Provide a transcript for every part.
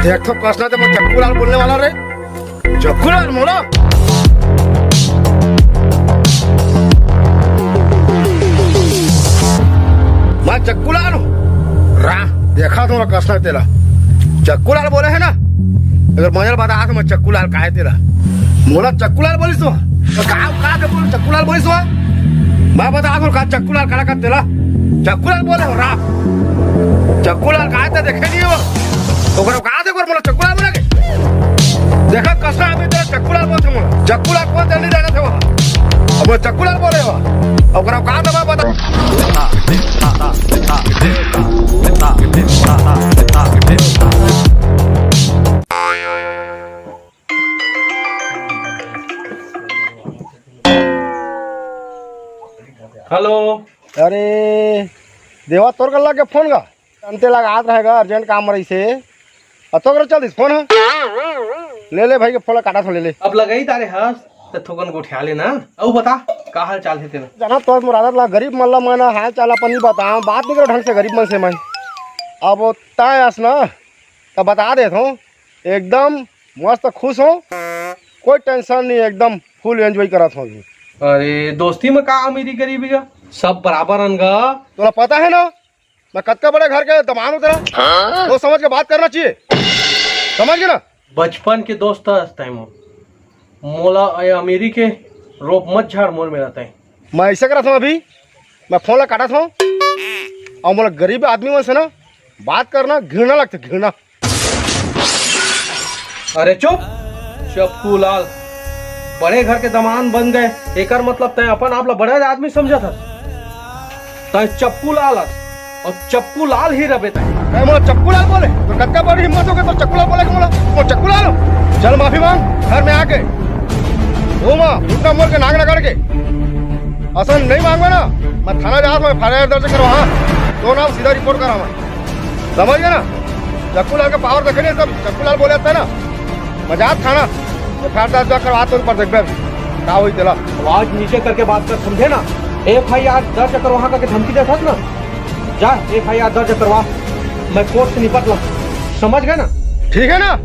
एक तो कसना तो मैं चक्कू लाल बोलने वाला रे। चक्कू लाल मोरा मैं चक्कू लाल हूँ रा देखा तो कसना तेरा चक्कू लाल बोले है ना। अगर मुझे बता तो मैं चक्कू लाल का है तेरा मोला चक्कू लाल बोलिस तो का के बोल चक्कू लाल बोलिस तो मैं बता दूं का चक्कू लाल काला का तेरा चक्कू लाल बोले हो रा चक्कू लाल का है देखे नहीं हो तो कहा देखो मोला चक्कू लाल बोले देखा कसना अभी तेरा चक्कू लाल बोलते मोला चक्कू लाल कौन जल्दी जाना थे वहाँ अब चक्कू लाल बोले हो अब कहा था मैं बता हेलो। अरे देवा तोर कर लगे फोन का अंते लगा हाथ रहेगा अर्जेंट काम रही से तो कर चल दिस फोन है ले भाई के फोन काटा थो ले अब लगाई तारे हस तो थोकन को उठा लेना अब बता का हाल चाल है तेरा जाना तोर मुरादत ला गरीब मन ला मैं हाल चाल अपन नहीं बता बात नहीं करो ढंग से गरीब मन से मैं अब तय आस ना तो बता देता हूँ एकदम मस्त खुश हो कोई टेंशन नहीं एकदम फुल एंजॉय करत हूँ। अरे दोस्ती में का अमीरी गरीबी का सब बराबर अनगा तोला पता है ना मैं कत्का बड़े घर के दमान हूँ तेरा तो समझ के बात करना चाहिए समझ गए ना। बचपन के दोस्त टाइम मोला अमीरी के रोप मत झाड़ मोर में रहता है मैं ऐसा करा था अभी मैं फोन ला काटा था और मोला गरीब आदमी मन से ना बात करना घृणा लगता घृणा। अरे चुप चप्पू लाल बड़े घर के दमान बन गए एकर मतलब तय अपन आप ला बड़ा आदमी समझा था तय चप्पू लाल और चप्पू लाल ही रबे तय मोला चप्पू लाल बोले तो कत्का बड़ी हिम्मत हो गई तो चप्पू लाल बोले मोला वो चप्पू लाल चल माफी मांग घर में आके घूमा उतना मोर के नाक रगड़ के असल नहीं मांगवा ना मैं थाना जा रहा हूँ FIR दर्ज करो हाँ तो ना सीधा रिपोर्ट करा मैं समझ गया ना। चप्पू लाल का पावर देखे नहीं सब चप्पू लाल बोले था ना मजाक थाना FIR दर्ज करवा तो पर देख क्या हुई तेला आवाज नीचे करके बात कर समझे ना। FIR दर्ज करवा करके धमकी दे सकत ना जा FIR दर्ज करवा मैं कोर्ट से निपट ला समझ गए ना। ठीक है ना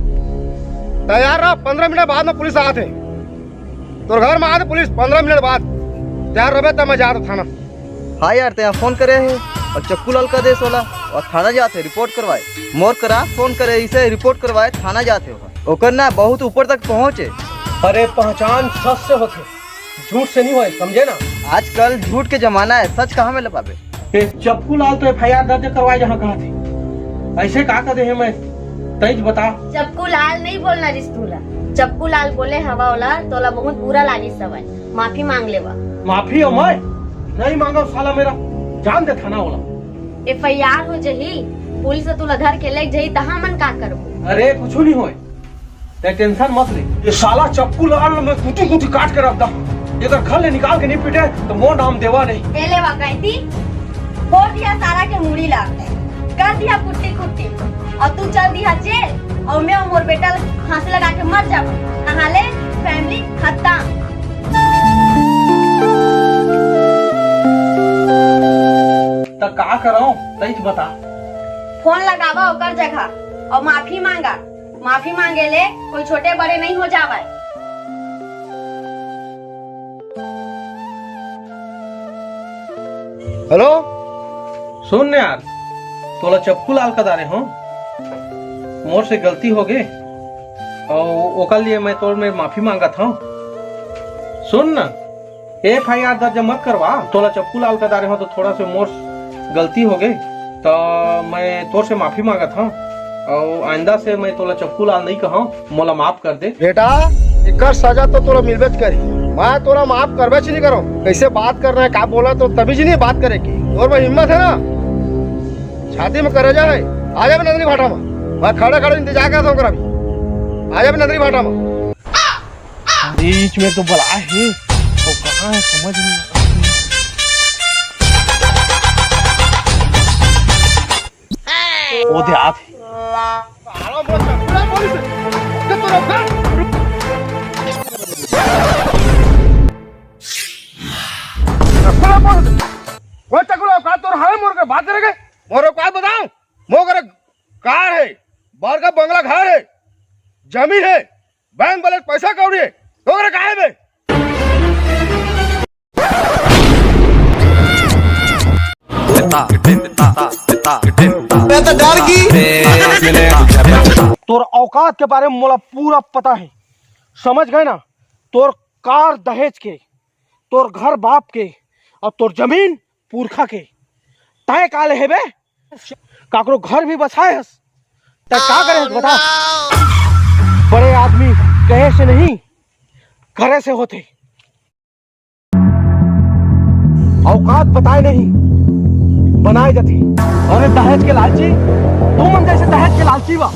तैयार रहा 15 मिनट बाद में पुलिस आते तो घर में आते पुलिस 15 मिनट बाद तैयार रहे तब मैं जा रहा थाना। हाँ यार ते फोन करे है और चक्कू लाल का देश वाला और थाना जाते रिपोर्ट करवाए मोर करा फोन करे इसे रिपोर्ट करवाए थाना जाते हो ओकर ना बहुत ऊपर तक पहुँचे। अरे पहचान सच से होते झूठ से नहीं हुए समझे ना। आजकल झूठ के जमाना है सच कहाँ में लपावे। चप्पू लाल तो FIR दर्ज करवाए जहाँ कहा थे ऐसे का कर दे मैं तेज बता। चप्पू लाल नहीं बोलना रिस्तूला चप्पू लाल बोले हवा वाला तोला बहुत बुरा लागी सवाल माफी मांग लेवा। माफी हो मैं नहीं मांगा साला मेरा जान दे थाना वाला FIR हो जही पुलिस तुला धर के ले जही तहा मन का करबो। अरे कुछ नहीं होए ते टेंशन मत ले ये साला चप्पू लाल में कुटी कुटी काट के रख दा इधर घर ले निकाल के नहीं पिटे तो मोर नाम देवा नहीं पहले वकायती फोड़ दिया सारा के मुड़ी ला कर दिया कुट्टी कुट्टी और तू चल दिया जेल और मैं मोर बेटा फांसी लगा के मर जाब नहाले फैमिली खत्म। तो का कराऊं तेज बता। फोन लगावा ओकर जगह और माफी मांगा माफी मांगे ले कोई छोटे बड़े नहीं हो जावा। हेलो सुन यार तोला चप्पू लाल का दारे हो मोर से गलती हो गई और ओकर लिए मैं तोर में माफी मांगा था। सुन ना FIR दर्ज मत करवा तोला चप्पू लाल का दारे हो तो थोड़ा से मोर गलती हो गई तो मैं तोर से माफी मांगा था और आइंदा से मैं तोला चप्पू लाल नहीं कहा मोला माफ कर दे। बेटा एक सजा तो तोला मिलबे करी मैं तोरा माफ करबे नहीं करो कैसे बात करना है का बोला तो तभी जी नहीं बात करेगी और में हिम्मत है ना छाती में करे जाए आ जाए नदरी भाटा में मैं खड़े खड़े इंतजार करता हूँ कर अभी आ जाए नदरी भाटा में बीच में तो बला है तो कहाँ है समझ नहीं वो दे आप बात करेंगे मोर औकात बताओ मोर कार है बाहर का बंगला घर है, जमीन है, बैंक बैलेंस पैसा कौड़ी है, तो काहे बे? तोर औकात के बारे में मोला पूरा पता है, समझ गए ना? तोर कार दहेज के, तोर घर बाप के और तोर जमीन पुरखा के। तय काले है बे? काकरो घर भी बसाए हस, तय का करे बता? बड़े आदमी कहे से नहीं, घरे से होते। औकात बताए नहीं, बनाए जाते। अरे दहेज के लालची, तू मन जैसे दहेज के लालची बा।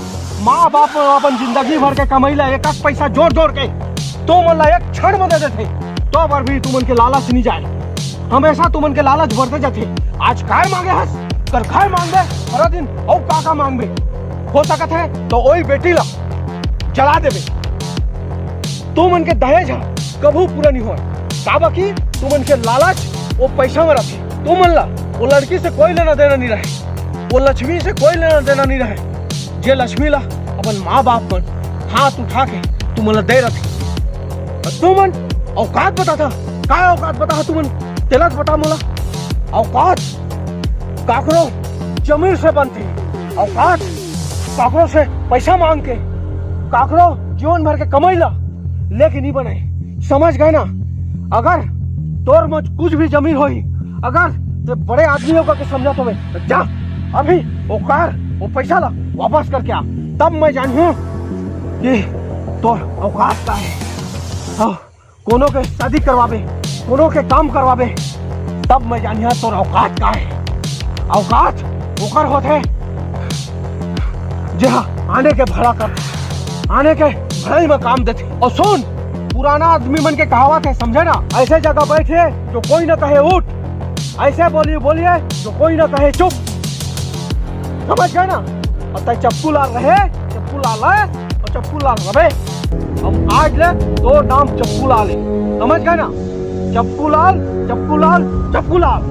माँ बाप अपन जिंदगी भर के कमैला एक एक पैसा जोड़ जोड़ के तो मन ला एक क्षण में दे देते, तो पर भी तुमन के लालच नहीं जाए। हमेशा तुमन के लालच बढ़ते जाते। आज काय मांगे हस, कर काय मांगे हर दिन और का मांगे। हो सकत है तो वही बेटी ला जला देवे। तुमन के दहेज कभू पूरा नहीं हो। काबा की तुमन के लालच वो पैसा में रखे। तुमन ला वो लड़की से कोई लेना देना नहीं रहे, वो लक्ष्मी से कोई लेना देना नहीं रहे। जे लक्ष्मी ला अपन माँ बाप मन हाथ उठा के तुमन ला दे रखे। तुमन औकात बता था, काय औकात बता तुमन? तेलस बता मोला। औकात काकरो जमीन से बनती, औकात काकरो से पैसा मांग के, काकरो जीवन भर के कमैला लेके नहीं बने। समझ गए ना? अगर तोर मच कुछ भी जमीन होई, अगर ते बड़े आदमियों का के समझा तो जा अभी वो कार वो पैसा ला वापस करके आ, तब मैं जानूं कि तोर औकात का है। कोनो के शादी करवाबे, कोनो के काम करवाबे, तब मैं जानिया तोर औकात का है। औकात ओकर होते जहाँ आने के भड़ा करते, आने के भड़ाई में काम देते। और सुन, पुराना आदमी मन के कहावत है, समझे ना? ऐसे जगह बैठे जो कोई ना कहे उठ, ऐसे बोलिए जो कोई ना कहे चुप। समझ गए ना? और तय चप्पू लाल रहे, चप्पू लाल है और चप्पू लाल रहे। हम आज ले तो नाम चप्पू लाल है, समझ गए ना? चप्पू लाल, चप्पू लाल, चप्पू लाल।